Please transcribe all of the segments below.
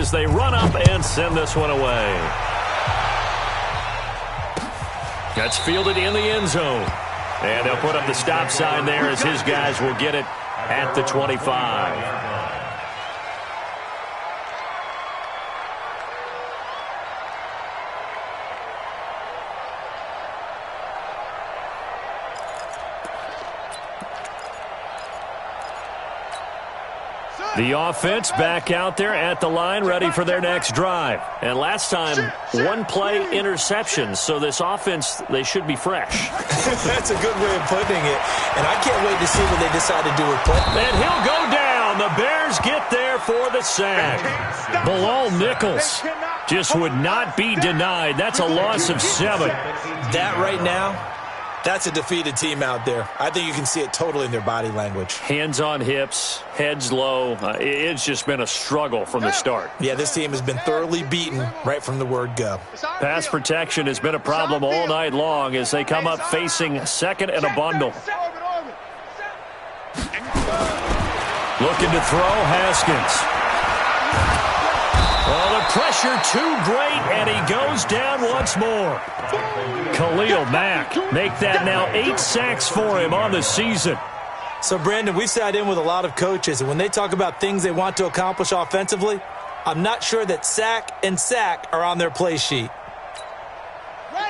as they run up and send this one away. That's fielded in the end zone. And they'll put up the stop sign there as his guys will get it at the 25. The offense back out there at the line, ready for their next drive. And last time, one-play interception. So this offense, they should be fresh. That's a good way of putting it. And I can't wait to see what they decide to do with play. And he'll go down. The Bears get there for the sack. Bilal Nichols just would not be denied. That's a loss of 7. That right now, that's a defeated team out there. I think you can see it totally in their body language. Hands on hips, heads low. It's just been a struggle from the start. Yeah, this team has been thoroughly beaten right from the word go. Pass protection has been a problem all night long as they come up facing second and a bundle. Looking to throw, Haskins. Well, the pressure too great, and he goes down once more. Khalil Mack make that now 8 sacks for him on the season. So, Brandon, we've sat in with a lot of coaches, and when they talk about things they want to accomplish offensively, I'm not sure that sack and sack are on their play sheet.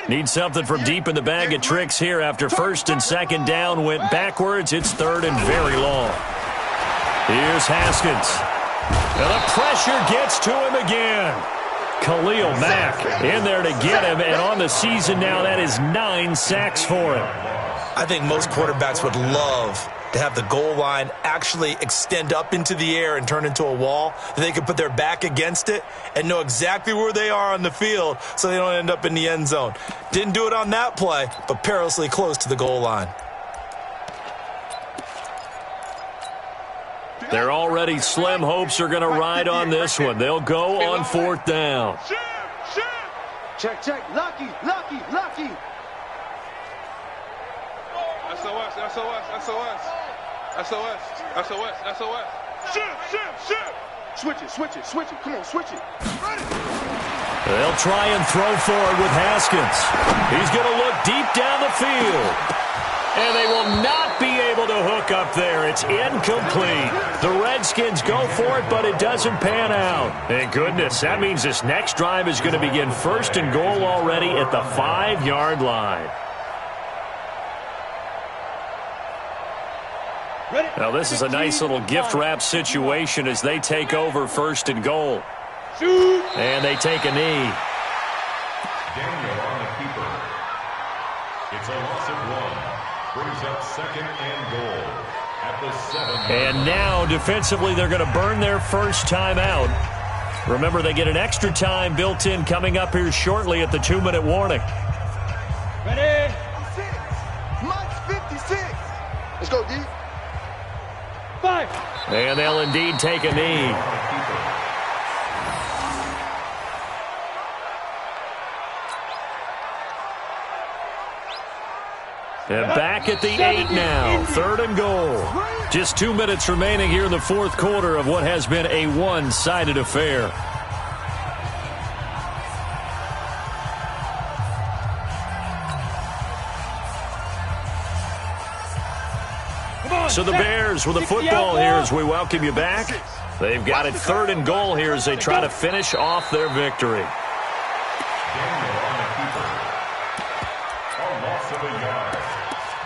Need something from deep in the bag of tricks here after first and second down went backwards. It's third and very long. Here's Haskins. And the pressure gets to him again. Khalil Mack in there to get him, and on the season now, that is 9 sacks for him. I think most quarterbacks would love to have the goal line actually extend up into the air and turn into a wall. They can put their back against it and know exactly where they are on the field so they don't end up in the end zone. Didn't do it on that play, but perilously close to the goal line. Their already slim hopes are going to ride on this one. They'll go on 4th down. Check, check. Lucky. SOS. Switch it. Come on, switch it. They'll try and throw forward with Haskins. He's going to look deep down the field. And they will not be able to hook up there. It's incomplete. The Redskins go for it, but it doesn't pan out. Thank goodness. That means this next drive is going to begin first and goal already at the 5-yard line. Now, this is a nice little gift wrap situation as they take over first and goal. And they take a knee. Daniel on the keeper. It's a loss of 1. Brings up second and goal at the 7. And now, defensively, they're going to burn their first time out. Remember, they get an extra time built in coming up here shortly at the 2-minute warning. Ready? Max 56. Let's go, D. 5. And they'll indeed take a knee. And back at the 8 now. 3rd and goal. Just 2 minutes remaining here in the 4th quarter of what has been a one-sided affair. So the Bears with the football here as we welcome you back. They've got it 3rd and goal here as they try to finish off their victory.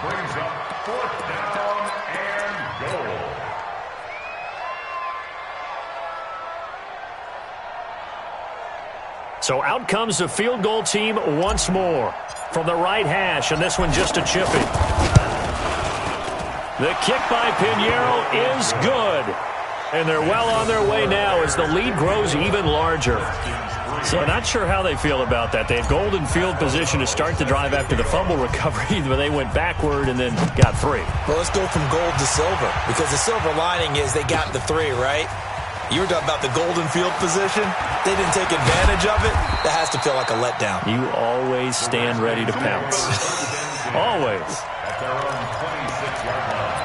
Brings up 4th down and goal. So out comes the field goal team once more from the right hash, and this one just a chipping. The kick by Pinheiro is good. And they're well on their way now as the lead grows even larger. So not sure how they feel about that. They had golden field position to start the drive after the fumble recovery, but they went backward and then got 3. Well, let's go from gold to silver, because the silver lining is they got the 3, right? You were talking about the golden field position. They didn't take advantage of it. That has to feel like a letdown. You always stand ready to pounce. Always. At their own 26-yard line.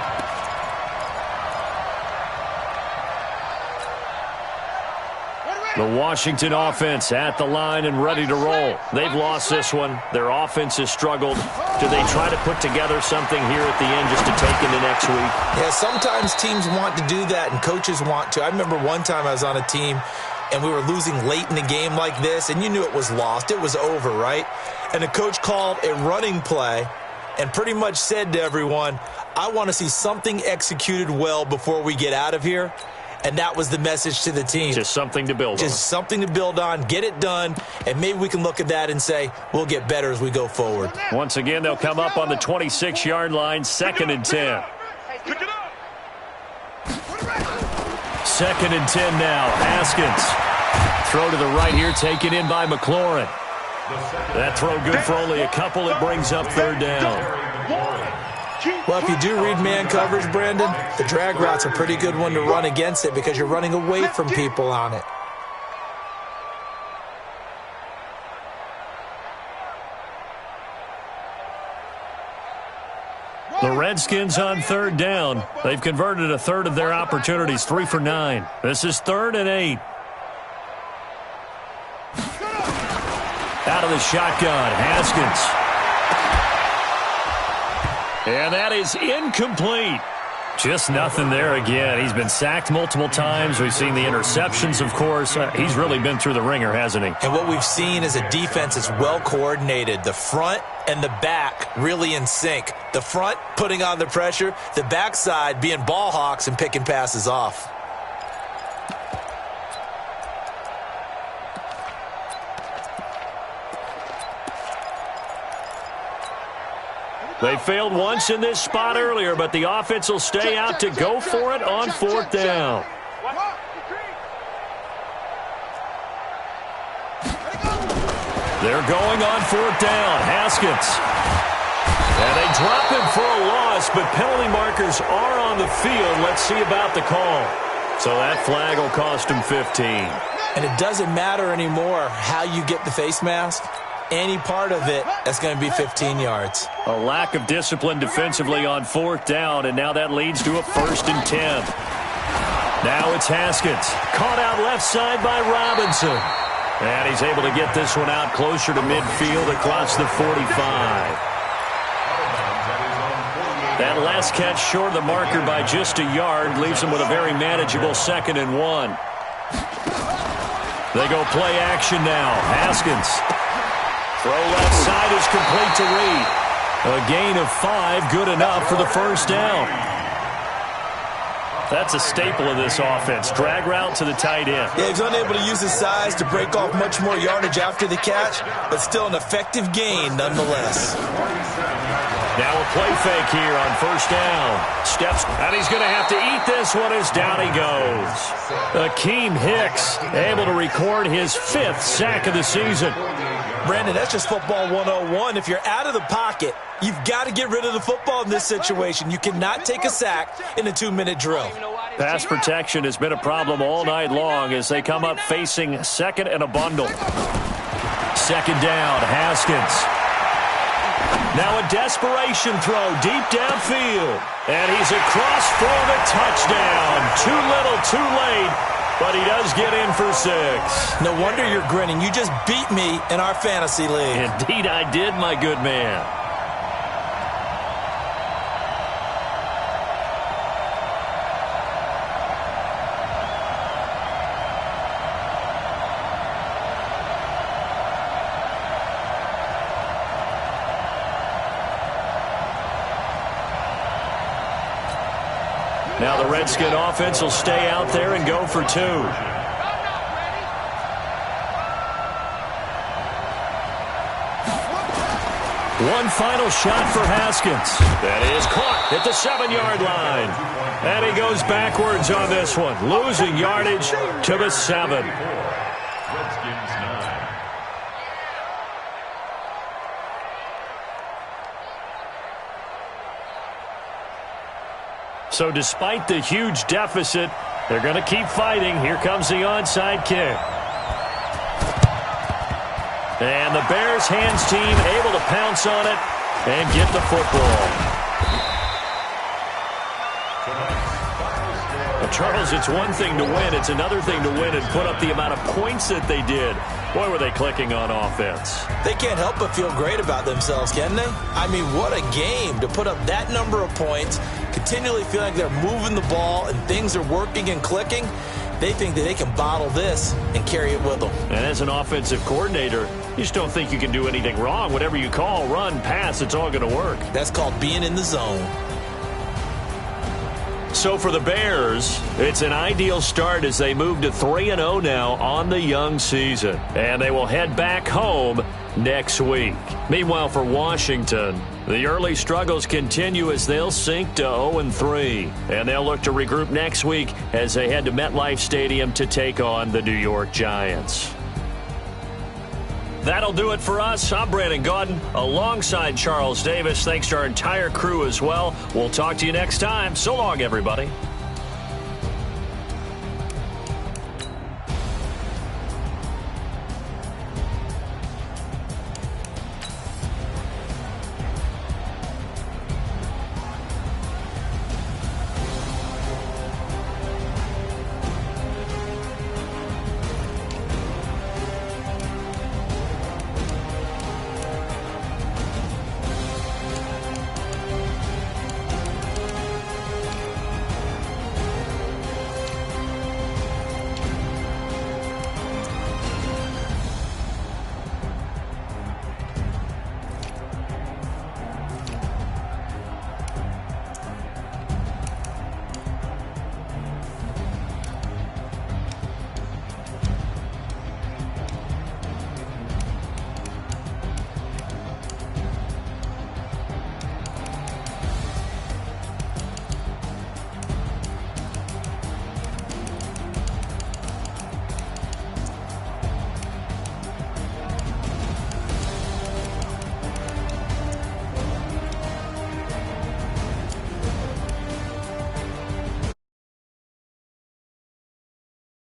The Washington offense at the line and ready to roll. They've lost this one. Their offense has struggled. Do they try to put together something here at the end just to take into next week? Yeah, sometimes teams want to do that and coaches want to. I remember one time I was on a team and we were losing late in the game like this, and you knew it was lost. It was over, right? And the coach called a running play and pretty much said to everyone, I want to see something executed well before we get out of here. And that was the message to the team. Just something to build on. Just something to build on, get it done, and maybe we can look at that and say, we'll get better as we go forward. Once again, they'll come up on the 26-yard line, 2nd and 10. 2nd and 10 now. Haskins. Throw to the right here, taken in by McLaurin. That throw good for only a couple. It brings up 3rd down. Well, if you do read man coverage, Brandon, the drag route's a pretty good one to run against it because you're running away from people on it. The Redskins on 3rd down. They've converted a third of their opportunities, 3 for 9. This is 3rd and 8. Out of the shotgun, Haskins. And that is incomplete. Just nothing there again. He's been sacked multiple times. We've seen the interceptions, of course. He's really been through the ringer, hasn't he? And what we've seen is a defense that's well coordinated. The front and the back really in sync. The front putting on the pressure. The backside being ball hawks and picking passes off. They failed once in this spot earlier, but the offense will stay out to go for it on 4th down. They're going on 4th down. Haskins. And they drop him for a loss, but penalty markers are on the field. Let's see about the call. So that flag will cost him 15. And it doesn't matter anymore how you get the face mask. Any part of it, that's going to be 15 yards. A lack of discipline defensively on 4th down, and now that leads to a 1st and 10. Now it's Haskins. Caught out left side by Robinson. And he's able to get this one out closer to midfield across the 45. That last catch short of the marker by just a yard leaves him with a very manageable 2nd and 1. They go play action now. Haskins. Throw left side is complete to Reed. A gain of 5, good enough for the 1st down. That's a staple of this offense. Drag route to the tight end. Yeah, he's unable to use his size to break off much more yardage after the catch, but still an effective gain nonetheless. Now a play fake here on 1st down. Steps, and he's going to have to eat this one as down he goes. Akeem Hicks able to record his 5th sack of the season. Brandon, that's just football 101. If you're out of the pocket, you've got to get rid of the football in this situation. You cannot take a sack in a 2-minute drill. Pass protection has been a problem all night long as they come up facing 2nd and a bundle. 2nd down, Haskins. Now a desperation throw deep downfield. And he's across for the touchdown. Too little, too late. But he does get in for 6. No wonder you're grinning. You just beat me in our fantasy league. Indeed I did, my good man. Now the Redskin offense will stay out there and go for 2. One final shot for Haskins. That is caught at the 7-yard line. And he goes backwards on this one, losing yardage to the 7. Redskins 9. So despite the huge deficit, they're going to keep fighting. Here comes the onside kick. And the Bears hands team able to pounce on it and get the football. Well, Charles, it's one thing to win. It's another thing to win and put up the amount of points that they did. Boy, were they clicking on offense. They can't help but feel great about themselves, can they? I mean, what a game to put up that number of points, continually feel like they're moving the ball and things are working and clicking. They think that they can bottle this and carry it with them. And as an offensive coordinator, you just don't think you can do anything wrong. Whatever you call, run, pass, it's all going to work. That's called being in the zone. So for the Bears, it's an ideal start as they move to 3-0 now on the young season. And they will head back home next week. Meanwhile, for Washington, the early struggles continue as they'll sink to 0-3. And they'll look to regroup next week as they head to MetLife Stadium to take on the New York Giants. That'll do it for us. I'm Brandon Gaudin alongside Charles Davis. Thanks to our entire crew as well. We'll talk to you next time. So long, everybody.